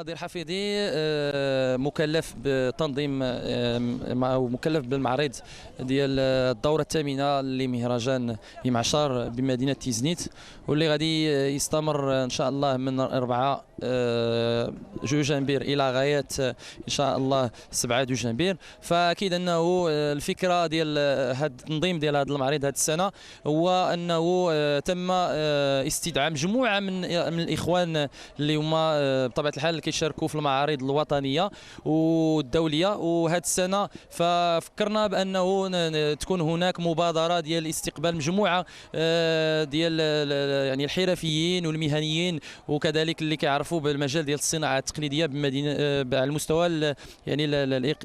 ناظر حفيظي مكلف بتنظيم أو مكلف بالمعرض ديال الدورة الثامنة لمهرجان يمعشر بمدينة تيزنيت، واللي غادي يستمر إن شاء الله من 4 جوجنبير إلى غاية إن شاء الله 7 جوجنبير. فأكيد أنه الفكرة ديال هذا التنظيم ديال هذا المعرض هذه السنة هو أنه تم استدعاء مجموعة من الإخوان اللي هما بطبيعة الحال كيشاركوا في المعارض الوطنية والدولية، وهذه السنة ففكرنا بأنه تكون هناك مبادرة ديال استقبال مجموعة ديال يعني الحرفيين والمهنيين وكذلك اللي كيعرفوا بالمجال ديال الصناعة التقليدية بمدينة على المستوى يعني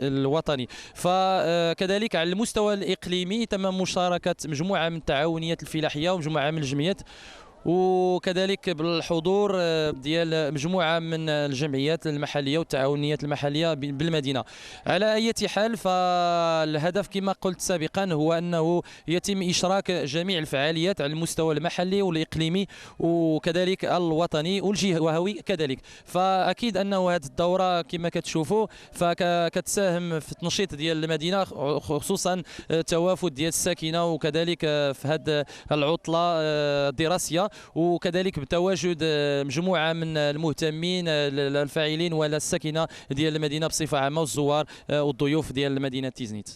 الوطني. فكذلك على المستوى الإقليمي تم مشاركة مجموعة من التعاونيات الفلاحية ومجموعة من الجمعيات، وكذلك بالحضور ديال مجموعه من الجمعيات المحليه والتعاونيات المحليه بالمدينه. على اي حال، فالهدف كما قلت سابقا هو انه يتم اشراك جميع الفعاليات على المستوى المحلي والاقليمي وكذلك الوطني والجهوي كذلك. فاكيد انه هذه الدوره كما كتشوفوا فكتساهم في التنشيط ديال المدينه، خصوصا توافد ديال الساكنه وكذلك في هذه العطله الدراسيه، وكذلك بتواجد مجموعه من المهتمين الفاعلين ولا الساكنه ديال المدينه بصفه عامه والزوار والضيوف ديال مدينه تيزنيت.